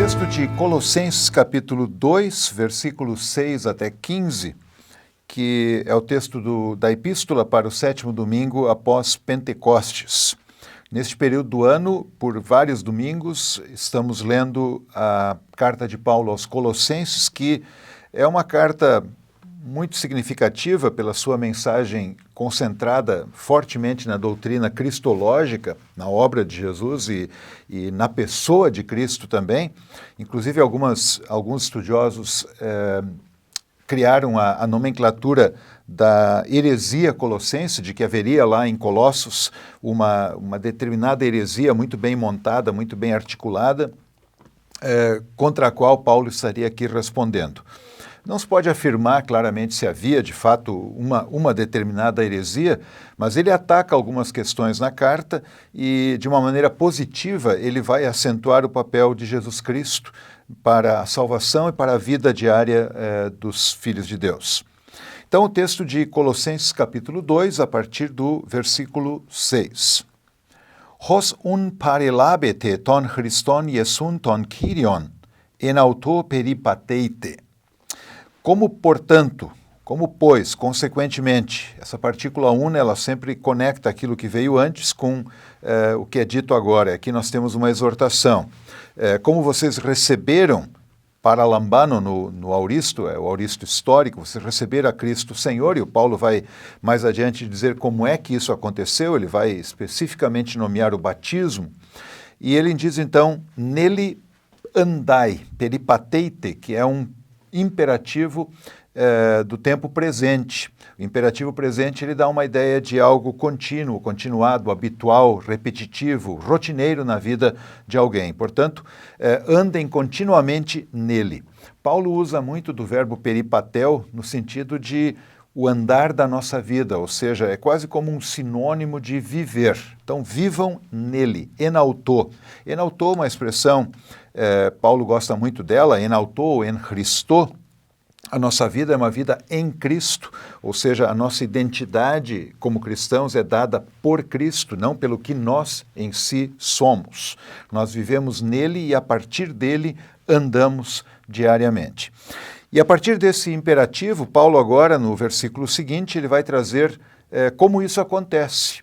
Texto de Colossenses capítulo 2, versículos 6 até 15, que é o texto da epístola para o 7º domingo após Pentecostes. Neste período do ano, por vários domingos, estamos lendo a carta de Paulo aos Colossenses, que é uma carta muito significativa pela sua mensagem concentrada fortemente na doutrina cristológica, na obra de Jesus e na pessoa de Cristo também. Inclusive, alguns estudiosos criaram a nomenclatura da heresia colossense, de que haveria lá em Colossos uma determinada heresia muito bem montada, muito bem articulada, contra a qual Paulo estaria aqui respondendo. Não se pode afirmar claramente se havia, de fato, uma determinada heresia, mas ele ataca algumas questões na carta e, de uma maneira positiva, ele vai acentuar o papel de Jesus Cristo para a salvação e para a vida diária dos filhos de Deus. Então, o texto de Colossenses capítulo 2, a partir do versículo 6. Hos un parelabete ton Christon Iesun ton Kyrion, en auto peripateite. Como, portanto, como, pois, consequentemente, essa partícula un, ela sempre conecta aquilo que veio antes com o que é dito agora. Aqui nós temos uma exortação. Como vocês receberam, paralambano no auristo, o auristo histórico, vocês receberam a Cristo Senhor, e o Paulo vai mais adiante dizer como é que isso aconteceu, ele vai especificamente nomear o batismo, e ele diz então, nele andai, peripateite, que é um imperativo do tempo presente. O imperativo presente ele dá uma ideia de algo contínuo, continuado, habitual, repetitivo, rotineiro na vida de alguém. Portanto, andem continuamente nele. Paulo usa muito do verbo peripatel no sentido de o andar da nossa vida, ou seja, é quase como um sinônimo de viver. Então, vivam nele, enauto. Enauto é uma expressão, Paulo gosta muito dela, enauto, en Christo. A nossa vida é uma vida em Cristo, ou seja, a nossa identidade como cristãos é dada por Cristo, não pelo que nós em si somos. Nós vivemos nele e a partir dele andamos diariamente. E a partir desse imperativo, Paulo agora, no versículo seguinte, ele vai trazer como isso acontece.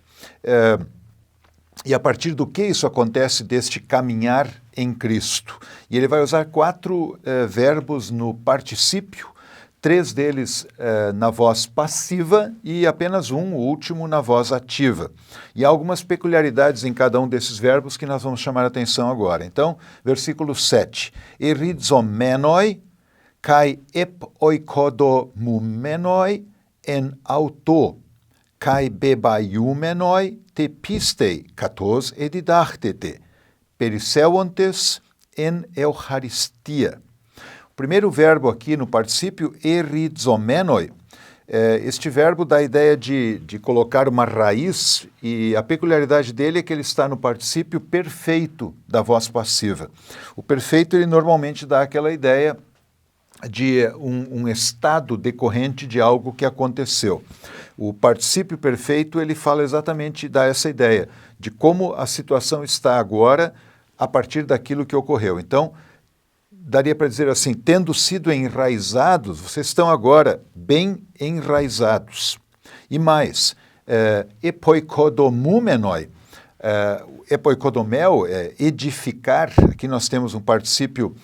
E a partir do que isso acontece deste caminhar em Cristo. E ele vai usar 4 verbos no particípio, 3 deles na voz passiva e apenas um, o último, na voz ativa. E há algumas peculiaridades em cada um desses verbos que nós vamos chamar a atenção agora. Então, versículo 7. Erizomenoi, kai epoikodomumenoi en auto, kai bebaiumenoi te pistei, katos edidachtete, periseuontes en eucharistia. O primeiro verbo aqui no particípio, erizomenoi, este verbo dá a ideia de colocar uma raiz e a peculiaridade dele é que ele está no particípio perfeito da voz passiva. O perfeito, ele normalmente dá aquela ideia de um estado decorrente de algo que aconteceu. O particípio perfeito, ele fala exatamente, dá essa ideia de como a situação está agora a partir daquilo que ocorreu. Então, daria para dizer assim, tendo sido enraizados, vocês estão agora bem enraizados. E mais, epoikodomumenoi, epoikodomel, edificar, aqui nós temos um particípio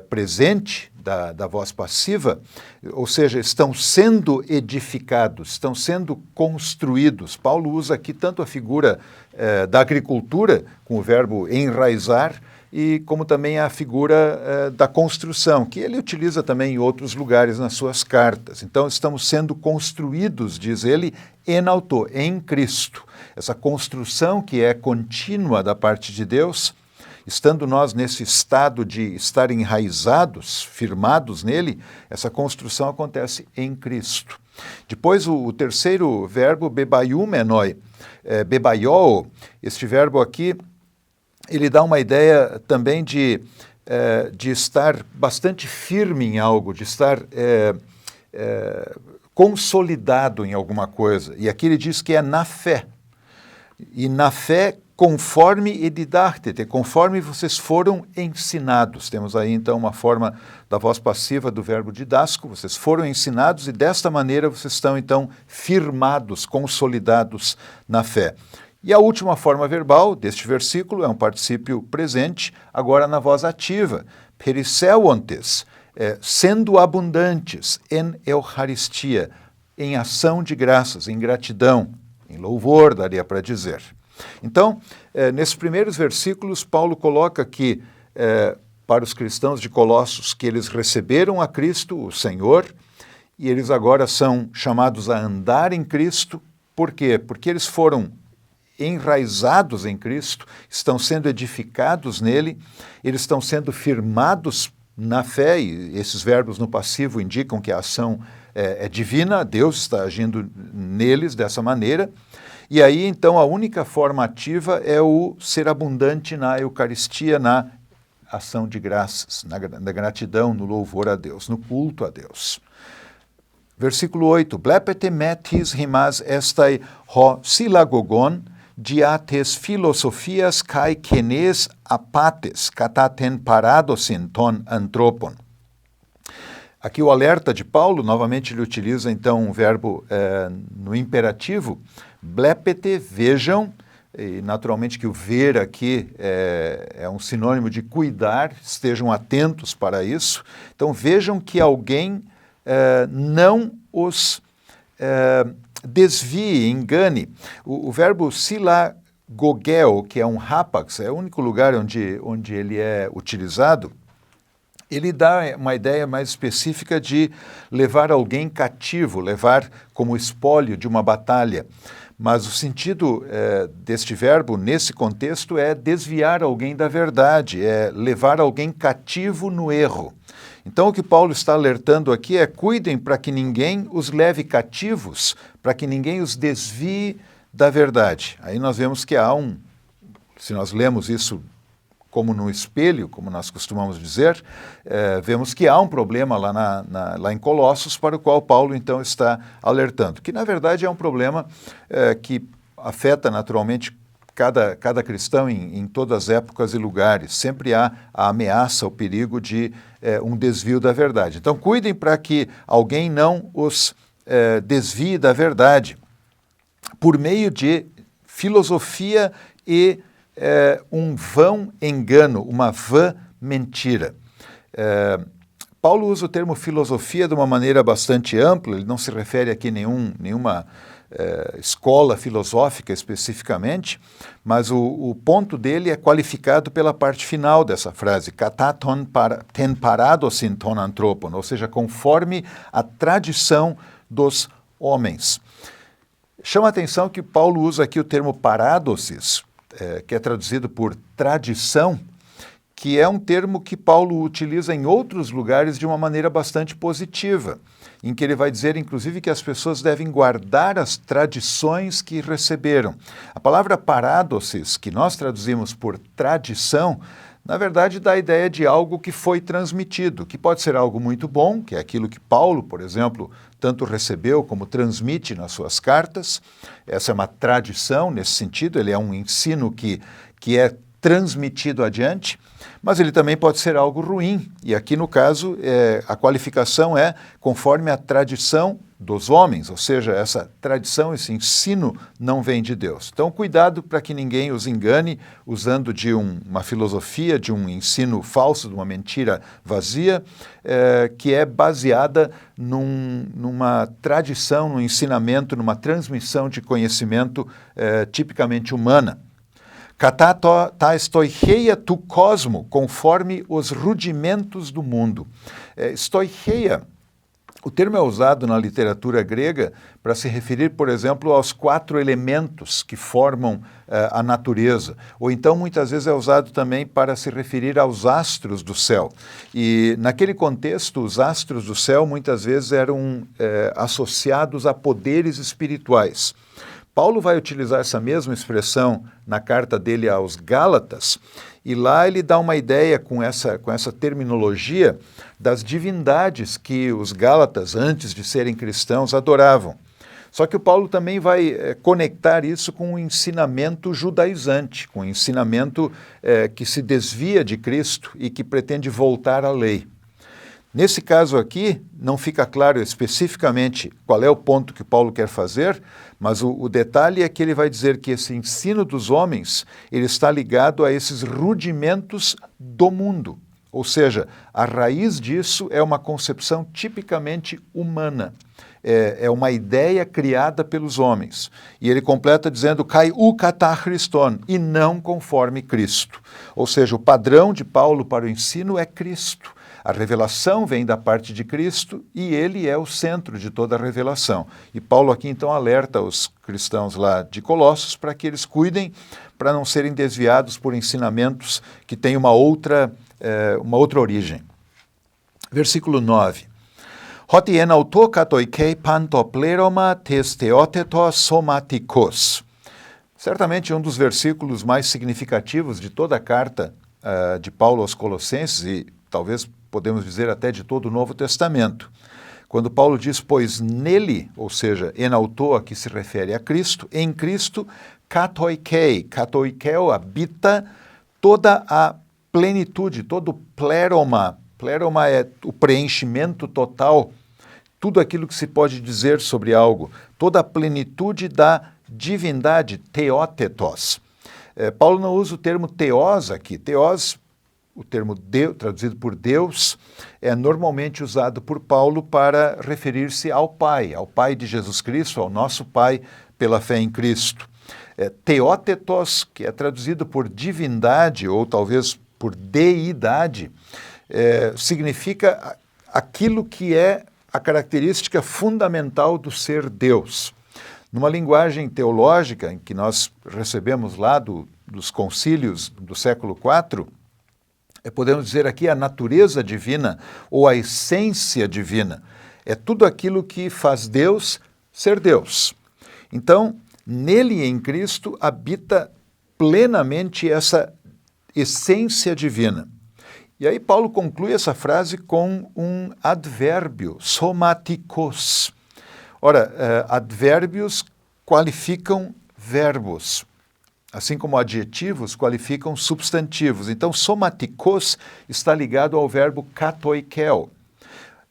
presente da voz passiva, ou seja, estão sendo edificados, estão sendo construídos. Paulo usa aqui tanto a figura da agricultura, com o verbo enraizar, e como também a figura da construção, que ele utiliza também em outros lugares nas suas cartas. Então, estamos sendo construídos, diz ele, enauto, em Cristo. Essa construção que é contínua da parte de Deus, estando nós nesse estado de estar enraizados, firmados nele, essa construção acontece em Cristo. Depois, o terceiro verbo, bebaiumenoi, bebaió, este verbo aqui, ele dá uma ideia também de estar bastante firme em algo, de estar consolidado em alguma coisa. E aqui ele diz que é na fé. E na fé, conforme edidactete, conforme vocês foram ensinados. Temos aí então uma forma da voz passiva do verbo didasco, vocês foram ensinados e desta maneira vocês estão então firmados, consolidados na fé. E a última forma verbal deste versículo é um particípio presente, agora na voz ativa, periseuontes, sendo abundantes em Eucaristia, em ação de graças, em gratidão, em louvor, daria para dizer. Então, nesses primeiros versículos, Paulo coloca que, para os cristãos de Colossos, que eles receberam a Cristo, o Senhor, e eles agora são chamados a andar em Cristo. Por quê? Porque eles foram enraizados em Cristo, estão sendo edificados nele, eles estão sendo firmados na fé, e esses verbos no passivo indicam que a ação é divina, Deus está agindo neles dessa maneira. E aí, então, a única forma ativa é o ser abundante na Eucaristia, na ação de graças, na gratidão, no louvor a Deus, no culto a Deus. Versículo 8. Blepete metis rimas estai ho silagogon diates filosofias kai kenes apates kataten paradosin ton anthropon. Aqui o alerta de Paulo, novamente ele utiliza então um verbo no imperativo, blepete, vejam, e naturalmente que o ver aqui é um sinônimo de cuidar, estejam atentos para isso. Então vejam que alguém não os desvie, engane. O verbo silagogeo, que é um hapax, é o único lugar onde ele é utilizado, ele dá uma ideia mais específica de levar alguém cativo, levar como espólio de uma batalha. Mas o sentido deste verbo, nesse contexto, é desviar alguém da verdade, é levar alguém cativo no erro. Então, o que Paulo está alertando aqui é: cuidem para que ninguém os leve cativos, para que ninguém os desvie da verdade. Aí nós vemos que há se nós lemos isso como no espelho, como nós costumamos dizer, vemos que há um problema lá em Colossos, para o qual Paulo então está alertando, que na verdade é um problema que afeta naturalmente cada cristão em todas as épocas e lugares. Sempre há a ameaça, o perigo de um desvio da verdade. Então cuidem para que alguém não os desvie da verdade por meio de filosofia e um vão engano, uma vã mentira. Paulo usa o termo filosofia de uma maneira bastante ampla, ele não se refere aqui a nenhuma escola filosófica especificamente, mas o ponto dele é qualificado pela parte final dessa frase, kataton ten paradosin ton anthropon, ou seja, conforme a tradição dos homens. Chama a atenção que Paulo usa aqui o termo paradosis, que é traduzido por tradição, que é um termo que Paulo utiliza em outros lugares de uma maneira bastante positiva, em que ele vai dizer, inclusive, que as pessoas devem guardar as tradições que receberam. A palavra paradosis, que nós traduzimos por tradição, na verdade dá a ideia de algo que foi transmitido, que pode ser algo muito bom, que é aquilo que Paulo, por exemplo, tanto recebeu como transmite nas suas cartas. Essa é uma tradição nesse sentido, ele é um ensino que é transmitido adiante, mas ele também pode ser algo ruim. E aqui, no caso, a qualificação é conforme a tradição dos homens, ou seja, essa tradição, esse ensino não vem de Deus. Então, cuidado para que ninguém os engane usando de uma filosofia, de um ensino falso, de uma mentira vazia, que é baseada numa tradição, num ensinamento, numa transmissão de conhecimento tipicamente humana. Katato ta stoicheia tu cosmo, conforme os rudimentos do mundo. Stoicheia, o termo é usado na literatura grega para se referir, por exemplo, aos 4 elementos que formam a natureza. Ou então, muitas vezes, é usado também para se referir aos astros do céu. E, naquele contexto, os astros do céu, muitas vezes, eram associados a poderes espirituais. Paulo vai utilizar essa mesma expressão na carta dele aos Gálatas, e lá ele dá uma ideia com essa terminologia das divindades que os Gálatas, antes de serem cristãos, adoravam. Só que o Paulo também vai conectar isso com o ensinamento judaizante, com o ensinamento que se desvia de Cristo e que pretende voltar à lei. Nesse caso aqui, não fica claro especificamente qual é o ponto que Paulo quer fazer, mas o detalhe é que ele vai dizer que esse ensino dos homens, ele está ligado a esses rudimentos do mundo. Ou seja, a raiz disso é uma concepção tipicamente humana. É uma ideia criada pelos homens. E ele completa dizendo, kai u kata Christon, e não conforme Cristo. Ou seja, o padrão de Paulo para o ensino é Cristo. A revelação vem da parte de Cristo e ele é o centro de toda a revelação. E Paulo aqui então alerta os cristãos lá de Colossos para que eles cuidem para não serem desviados por ensinamentos que têm uma outra origem. Versículo 9. Hoti enauto katoikei pantopleroma tes theotetos somatikos. Certamente um dos versículos mais significativos de toda a carta de Paulo aos Colossenses e talvez podemos dizer até de todo o Novo Testamento. Quando Paulo diz, pois nele, ou seja, enauto, que se refere a Cristo, em Cristo, katoikeo habita toda a plenitude, todo o pleroma. Pleroma é o preenchimento total, tudo aquilo que se pode dizer sobre algo, toda a plenitude da divindade, theotetos. Paulo não usa o termo theos aqui. Theos, o termo Deus, traduzido por Deus, é normalmente usado por Paulo para referir-se ao Pai de Jesus Cristo, ao nosso Pai pela fé em Cristo. Theotetos, que é traduzido por divindade ou talvez por deidade, significa aquilo que é a característica fundamental do ser Deus. Numa linguagem teológica em que nós recebemos lá dos concílios do século IV, podemos dizer aqui a natureza divina ou a essência divina. É tudo aquilo que faz Deus ser Deus. Então, nele em Cristo habita plenamente essa essência divina. E aí Paulo conclui essa frase com um advérbio, somatikos. Ora, advérbios qualificam verbos, assim como adjetivos qualificam substantivos. Então, somatikos está ligado ao verbo katoikeo.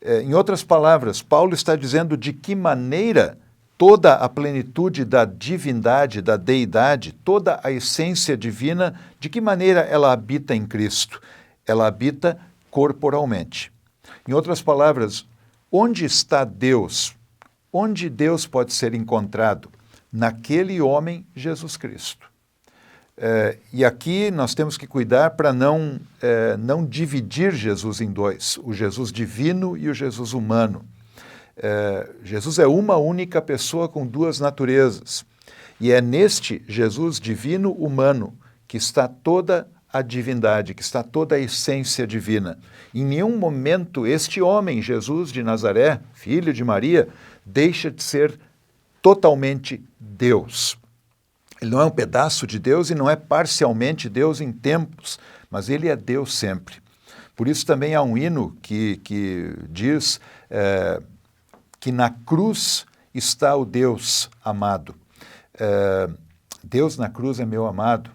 Em outras palavras, Paulo está dizendo de que maneira toda a plenitude da divindade, da deidade, toda a essência divina, de que maneira ela habita em Cristo? Ela habita corporalmente. Em outras palavras, onde está Deus? Onde Deus pode ser encontrado? Naquele homem, Jesus Cristo. E aqui nós temos que cuidar para não dividir Jesus em dois, o Jesus divino e o Jesus humano. Jesus é uma única pessoa com duas naturezas. E é neste Jesus divino-humano que está toda a divindade, que está toda a essência divina. Em nenhum momento este homem, Jesus de Nazaré, filho de Maria, deixa de ser totalmente Deus. Ele não é um pedaço de Deus e não é parcialmente Deus em tempos, mas ele é Deus sempre. Por isso também há um hino que diz que na cruz está o Deus amado. Deus na cruz é meu amado.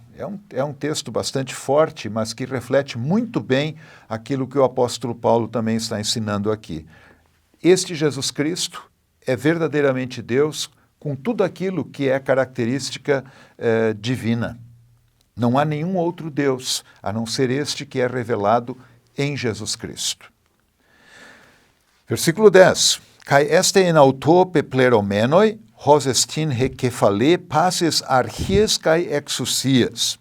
É um texto bastante forte, mas que reflete muito bem aquilo que o apóstolo Paulo também está ensinando aqui. Este Jesus Cristo é verdadeiramente Deus com tudo aquilo que é característica divina. Não há nenhum outro Deus, a não ser este que é revelado em Jesus Cristo. Versículo 10. Kai este en auto pepleromenoi, hos estin hekefale passes archies kai exousias.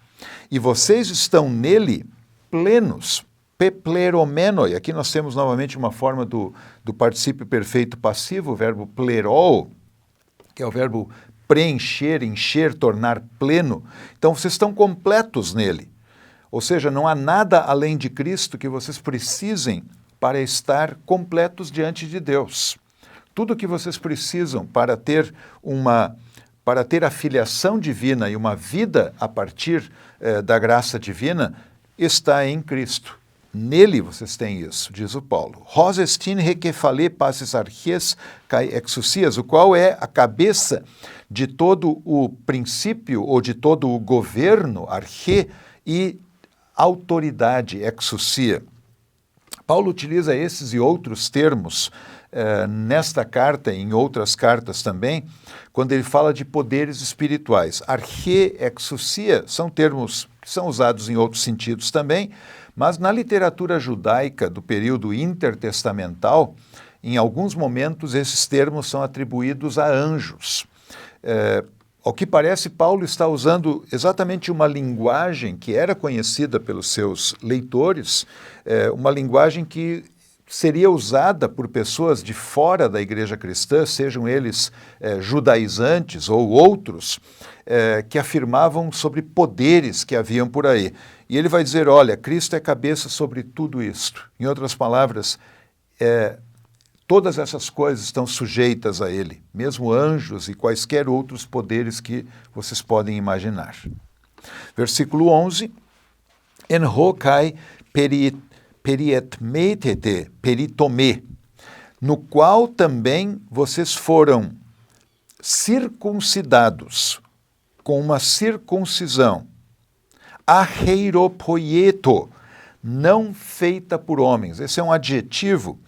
E vocês estão nele plenos, pepleromenoi. Aqui nós temos novamente uma forma do particípio perfeito passivo, o verbo plerou, que é o verbo preencher, encher, tornar pleno. Então vocês estão completos nele. Ou seja, não há nada além de Cristo que vocês precisem para estar completos diante de Deus. Tudo o que vocês precisam para ter a filiação divina e uma vida a partir da graça divina está em Cristo. Nele vocês têm isso, diz o Paulo. Hos estin requefale passes arches kai exousias, o qual é a cabeça de todo o princípio ou de todo o governo, arche, e autoridade, exousia. Paulo utiliza esses e outros termos nesta carta e em outras cartas também, quando ele fala de poderes espirituais. Arche, exousia são termos que são usados em outros sentidos também, mas na literatura judaica do período intertestamental, em alguns momentos esses termos são atribuídos a anjos. Ao que parece, Paulo está usando exatamente uma linguagem que era conhecida pelos seus leitores, uma linguagem que seria usada por pessoas de fora da igreja cristã, sejam eles judaizantes ou outros, que afirmavam sobre poderes que haviam por aí. E ele vai dizer, olha, Cristo é cabeça sobre tudo isto. Em outras palavras, todas essas coisas estão sujeitas a ele, mesmo anjos e quaisquer outros poderes que vocês podem imaginar. Versículo 11, En ho kai perietmetete, peritomé, no qual também vocês foram circuncidados com uma circuncisão, aheiropoieto, não feita por homens. Esse é um adjetivo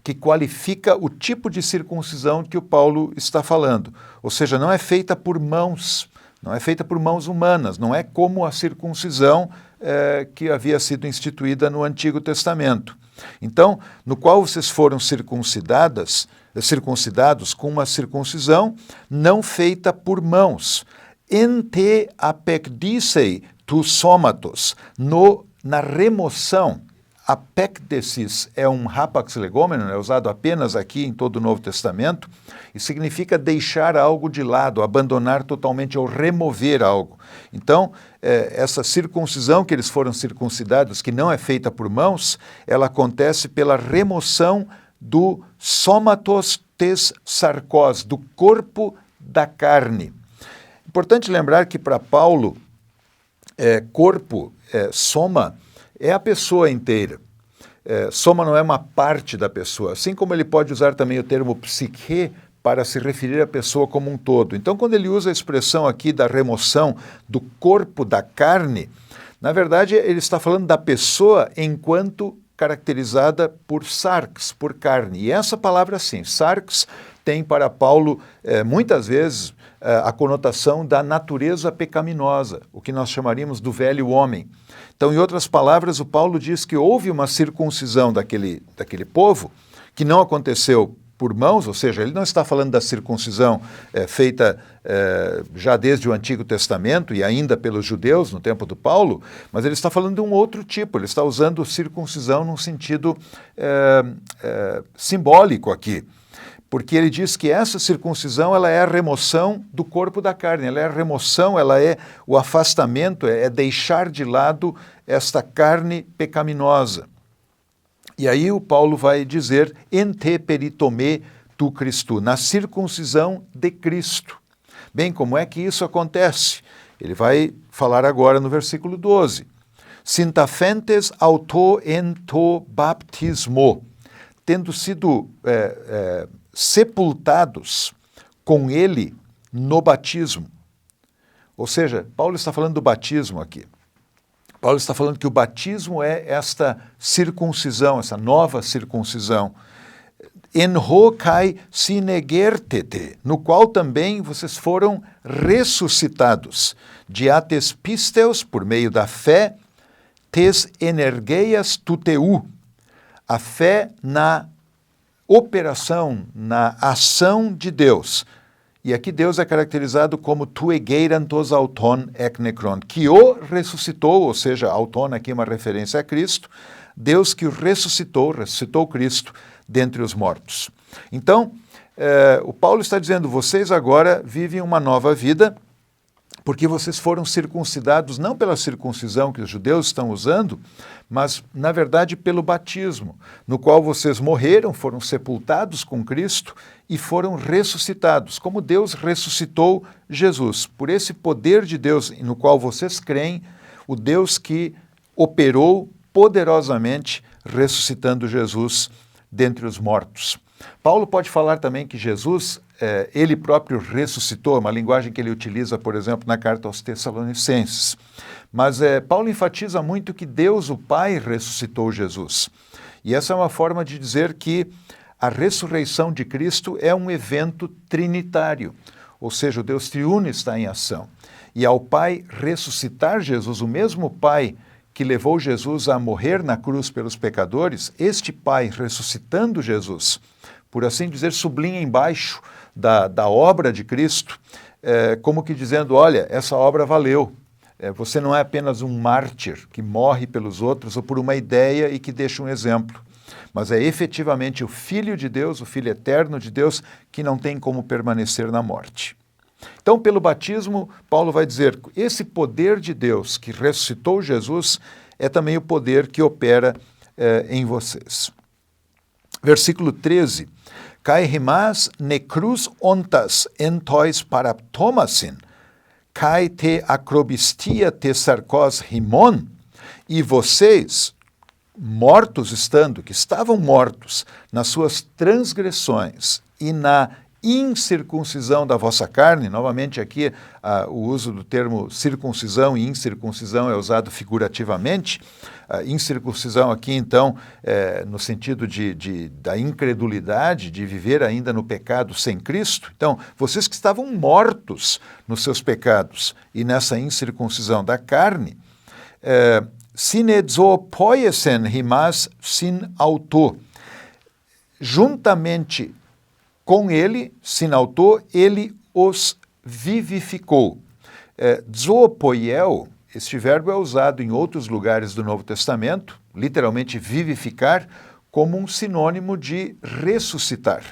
que qualifica o tipo de circuncisão que o Paulo está falando. Ou seja, não é feita por mãos, não é feita por mãos humanas, não é como a circuncisão que havia sido instituída no Antigo Testamento. Então, no qual vocês foram circuncidados com uma circuncisão não feita por mãos. Ente apecdisei tu somatos, na remoção. Apecdesis é um rapax legomena, é usado apenas aqui em todo o Novo Testamento, e significa deixar algo de lado, abandonar totalmente ou remover algo. Então, essa circuncisão que eles foram circuncidados, que não é feita por mãos, ela acontece pela remoção do somatos tes sarcos, do corpo da carne. Importante lembrar que para Paulo, corpo, soma, é a pessoa inteira. Soma não é uma parte da pessoa, assim como ele pode usar também o termo psique para se referir à pessoa como um todo. Então, quando ele usa a expressão aqui da remoção do corpo da carne, na verdade ele está falando da pessoa enquanto caracterizada por sarx, por carne. E essa palavra, sim, sarx, tem para Paulo, muitas vezes, a conotação da natureza pecaminosa, o que nós chamaríamos do velho homem. Então, em outras palavras, o Paulo diz que houve uma circuncisão daquele povo, que não aconteceu por mãos, ou seja, ele não está falando da circuncisão feita já desde o Antigo Testamento e ainda pelos judeus no tempo do Paulo, mas ele está falando de um outro tipo, ele está usando circuncisão num sentido simbólico aqui. Porque ele diz que essa circuncisão ela é a remoção do corpo da carne, ela é a remoção, ela é o afastamento, é deixar de lado esta carne pecaminosa. E aí o Paulo vai dizer, en te peritomé tu Christo, na circuncisão de Cristo. Bem, como é que isso acontece? Ele vai falar agora no versículo 12. Sintafentes auto en to baptismo, tendo sido sepultados com ele no batismo. Ou seja, Paulo está falando do batismo aqui. Paulo está falando que o batismo é esta circuncisão, essa nova circuncisão. En ho kai sinegertete, no qual também vocês foram ressuscitados. Diates pisteus, por meio da fé, tes energeias tuteu, a fé na operação, na ação de Deus. E aqui Deus é caracterizado como tu egeirantos auton ek necron, que o ressuscitou, ou seja, auton aqui é uma referência a Cristo, Deus que o ressuscitou Cristo dentre os mortos. Então, o Paulo está dizendo, vocês agora vivem uma nova vida, porque vocês foram circuncidados não pela circuncisão que os judeus estão usando, mas, na verdade, pelo batismo, no qual vocês morreram, foram sepultados com Cristo e foram ressuscitados, como Deus ressuscitou Jesus. Por esse poder de Deus no qual vocês creem, o Deus que operou poderosamente ressuscitando Jesus dentre os mortos. Paulo pode falar também que Jesus, ele próprio ressuscitou, uma linguagem que ele utiliza, por exemplo, na carta aos Tessalonicenses. Mas Paulo enfatiza muito que Deus, o Pai, ressuscitou Jesus. E essa é uma forma de dizer que a ressurreição de Cristo é um evento trinitário, ou seja, o Deus triuno está em ação. E ao Pai ressuscitar Jesus, o mesmo Pai que levou Jesus a morrer na cruz pelos pecadores, este Pai ressuscitando Jesus, por assim dizer, sublinha embaixo da obra de Cristo, como que dizendo, olha, essa obra valeu. Você não é apenas um mártir que morre pelos outros ou por uma ideia e que deixa um exemplo, mas é efetivamente o Filho de Deus, o Filho eterno de Deus, que não tem como permanecer na morte. Então, pelo batismo, Paulo vai dizer, esse poder de Deus que ressuscitou Jesus é também o poder que opera em vocês. Versículo 13. Kai himas necrus ontas entois paraptomasin, kai te acrobistia te sarcos himon, e vocês, mortos estando, que estavam mortos nas suas transgressões e na incircuncisão da vossa carne, novamente aqui o uso do termo circuncisão e incircuncisão é usado figurativamente, incircuncisão aqui então no sentido da incredulidade, de viver ainda no pecado sem Cristo. Então, vocês que estavam mortos nos seus pecados e nessa incircuncisão da carne, sine zoopoiesen himas sin auto, juntamente com ele, sinautou, ele os vivificou. Zoopoiel, este verbo é usado em outros lugares do Novo Testamento, literalmente vivificar, como um sinônimo de ressuscitar.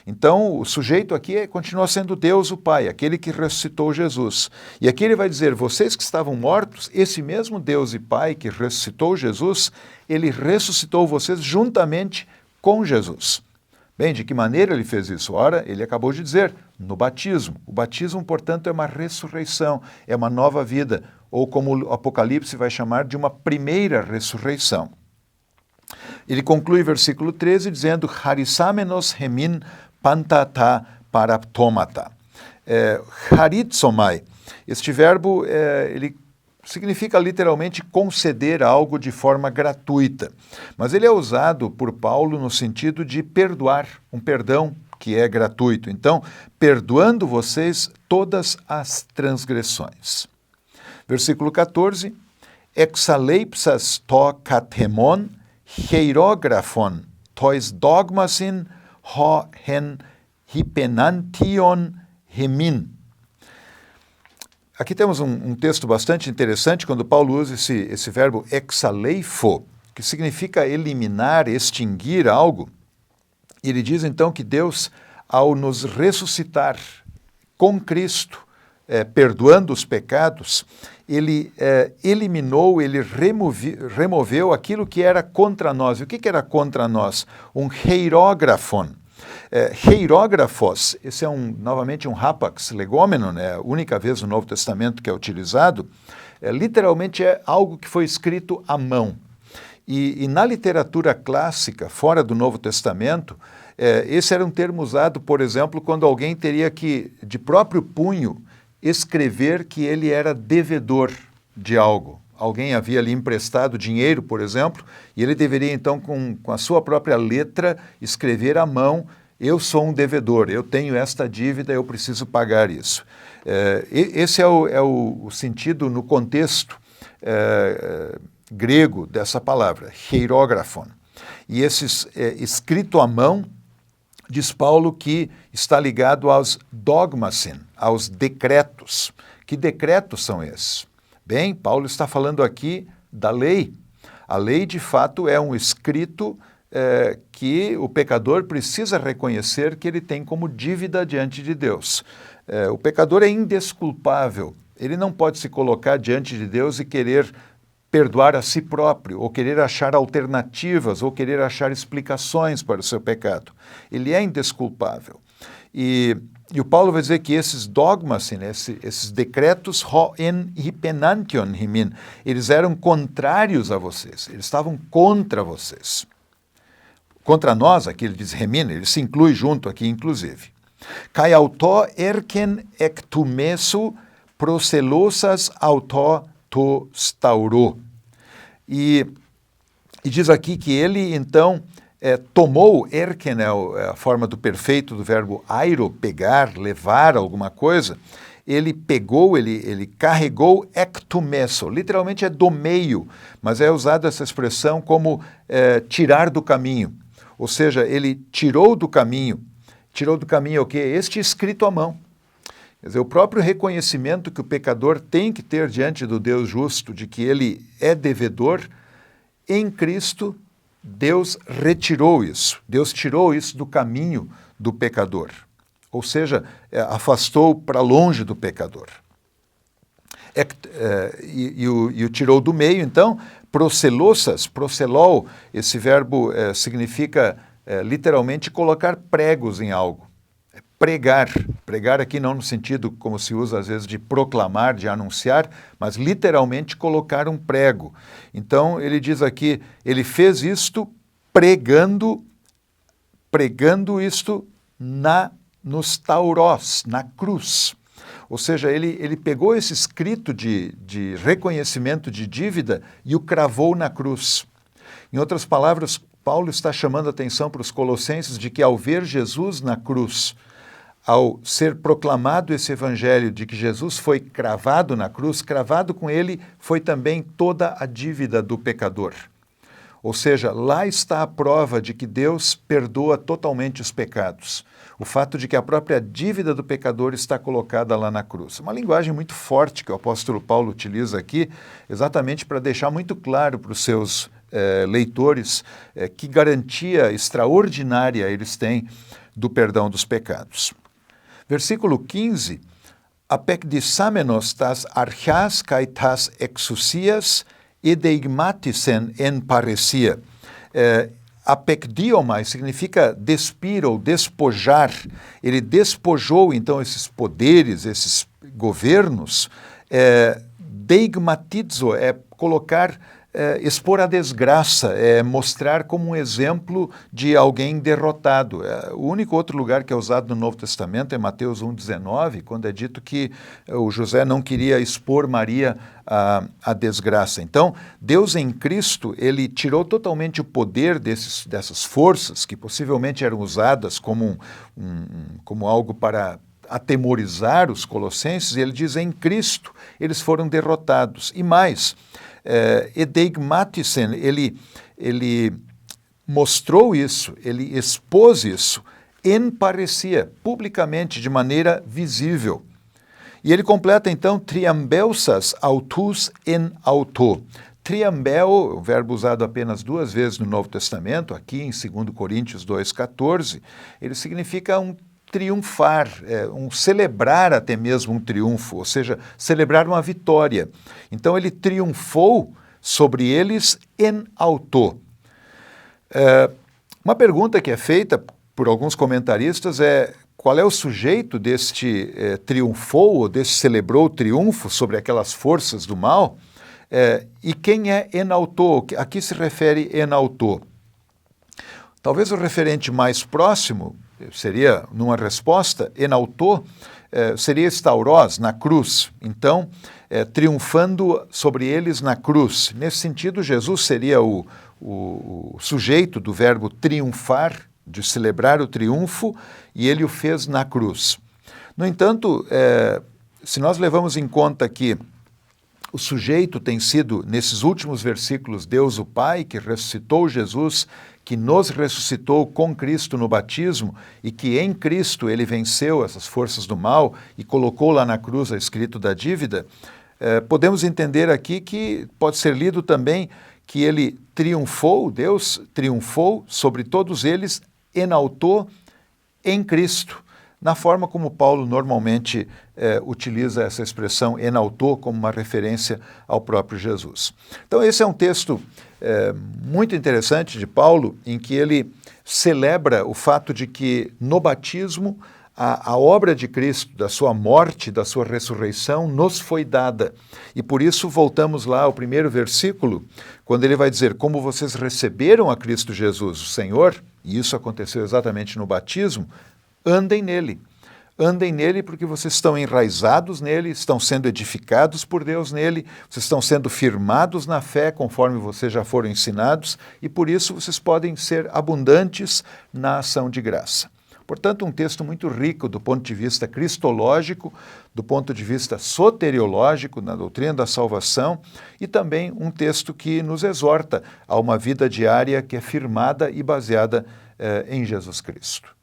Então, o sujeito aqui continua sendo Deus o Pai, aquele que ressuscitou Jesus. E aqui ele vai dizer, vocês que estavam mortos, esse mesmo Deus e Pai que ressuscitou Jesus, ele ressuscitou vocês juntamente com Jesus. Bem, de que maneira ele fez isso? Ora, ele acabou de dizer, no batismo. O batismo, portanto, é uma ressurreição, é uma nova vida, ou como o Apocalipse vai chamar de uma primeira ressurreição. Ele conclui versículo 13 dizendo, Harisamenos hemin pantata paraptomata. Haritsomai, este verbo, ele significa literalmente conceder algo de forma gratuita, mas ele é usado por Paulo no sentido de perdoar, um perdão que é gratuito. Então, perdoando vocês todas as transgressões. Versículo 14, exaleipsas to kathemon hierographon tois dogmasin ho hen hypenantion hemin. Aqui temos um texto bastante interessante quando Paulo usa esse verbo exaleifo, que significa eliminar, extinguir algo. Ele diz então que Deus, ao nos ressuscitar com Cristo, perdoando os pecados, ele eliminou, ele removeu aquilo que era contra nós. E o que era contra nós? Um hierógrafon. Hierógrafos, esse é novamente um rapax legômeno, né? A única vez no Novo Testamento que é utilizado, literalmente é algo que foi escrito à mão. E na literatura clássica, fora do Novo Testamento, esse era um termo usado, por exemplo, quando alguém teria que, de próprio punho, escrever que ele era devedor de algo. Alguém havia lhe emprestado dinheiro, por exemplo, e ele deveria então, com a sua própria letra, escrever à mão, eu sou um devedor, eu tenho esta dívida, eu preciso pagar isso. Esse é o sentido no contexto grego dessa palavra, hierógrafon. E esse escrito à mão, diz Paulo que está ligado aos dogmasin, aos decretos. Que decretos são esses? Bem, Paulo está falando aqui da lei. A lei, de fato, é um escrito que o pecador precisa reconhecer que ele tem como dívida diante de Deus. O pecador é indesculpável. Ele não pode se colocar diante de Deus e querer perdoar a si próprio, ou querer achar alternativas, ou querer achar explicações para o seu pecado. Ele é indesculpável. E E o Paulo vai dizer que esses dogmas, né, esses decretos, ho en hypenantion himin, eles eram contrários a vocês, eles estavam contra vocês. Contra nós, aqui ele diz remin, ele se inclui junto aqui, inclusive. Kai auto erken ectumesu procelosas auto to stauro. E diz aqui que ele, então, tomou, erken é a forma do perfeito do verbo airo, pegar, levar alguma coisa. Ele pegou, ele carregou ectumeso, literalmente é do meio, mas é usada essa expressão como tirar do caminho. Ou seja, ele tirou do caminho o quê? Este escrito à mão. Quer dizer, o próprio reconhecimento que o pecador tem que ter diante do Deus justo, de que ele é devedor, em Cristo, Deus retirou isso. Deus tirou isso do caminho do pecador. Ou seja, afastou para longe do pecador. E o tirou do meio, então, procelosas, procelol, esse verbo significa literalmente colocar pregos em algo. Pregar. Pregar aqui não no sentido como se usa às vezes de proclamar, de anunciar, mas literalmente colocar um prego. Então ele diz aqui, ele fez isto pregando isto nos taurós, na cruz. Ou seja, ele pegou esse escrito de reconhecimento de dívida e o cravou na cruz. Em outras palavras, Paulo está chamando a atenção para os colossenses de que ao ver Jesus na cruz, ao ser proclamado esse evangelho de que Jesus foi cravado na cruz, cravado com ele foi também toda a dívida do pecador. Ou seja, lá está a prova de que Deus perdoa totalmente os pecados. O fato de que a própria dívida do pecador está colocada lá na cruz. Uma linguagem muito forte que o apóstolo Paulo utiliza aqui, exatamente para deixar muito claro para os seus leitores que garantia extraordinária eles têm do perdão dos pecados. Versículo 15, apekdisamenos tas archas kai tas exousias edeigmatisen en paresia. Apekdiomai significa despir ou despojar. Ele despojou, então, esses poderes, esses governos. Deigmatizo é colocar, expor a desgraça, mostrar como um exemplo de alguém derrotado. O único outro lugar que é usado no Novo Testamento é Mateus 1,19, quando é dito que o José não queria expor Maria à desgraça. Então, Deus em Cristo, ele tirou totalmente o poder dessas forças que possivelmente eram usadas como algo para atemorizar os colossenses, e ele diz, em Cristo eles foram derrotados. E mais, edeigmatisen, ele mostrou isso, ele expôs isso, en paresia, publicamente, de maneira visível. E ele completa então, triambelsas autus en auto. Triambel, um verbo usado apenas 2 vezes no Novo Testamento, aqui em 2 Coríntios 2,14, ele significa um triunfar, um celebrar até mesmo um triunfo, ou seja, celebrar uma vitória. Então ele triunfou sobre eles en auto. Uma pergunta que é feita por alguns comentaristas é qual é o sujeito deste triunfou, ou deste celebrou o triunfo sobre aquelas forças do mal, e quem é en auto, a que se refere en auto? Talvez o referente mais próximo seria, numa resposta, en auto, seria estaurós, na cruz. Então, triunfando sobre eles na cruz. Nesse sentido, Jesus seria o sujeito do verbo triunfar, de celebrar o triunfo, e ele o fez na cruz. No entanto, se nós levamos em conta que o sujeito tem sido, nesses últimos versículos, Deus o Pai, que ressuscitou Jesus, que nos ressuscitou com Cristo no batismo e que em Cristo ele venceu essas forças do mal e colocou lá na cruz a escrito da dívida, podemos entender aqui que pode ser lido também que ele triunfou, Deus triunfou sobre todos eles, en auto, em Cristo, na forma como Paulo normalmente utiliza essa expressão en auto como uma referência ao próprio Jesus. Então esse é um texto muito interessante de Paulo, em que ele celebra o fato de que no batismo A obra de Cristo, da sua morte, da sua ressurreição, nos foi dada. E por isso voltamos lá ao primeiro versículo, quando ele vai dizer, como vocês receberam a Cristo Jesus, o Senhor, e isso aconteceu exatamente no batismo, andem nele. Andem nele porque vocês estão enraizados nele, estão sendo edificados por Deus nele, vocês estão sendo firmados na fé conforme vocês já foram ensinados e por isso vocês podem ser abundantes na ação de graça. Portanto, um texto muito rico do ponto de vista cristológico, do ponto de vista soteriológico, na doutrina da salvação, e também um texto que nos exorta a uma vida diária que é firmada e baseada em Jesus Cristo.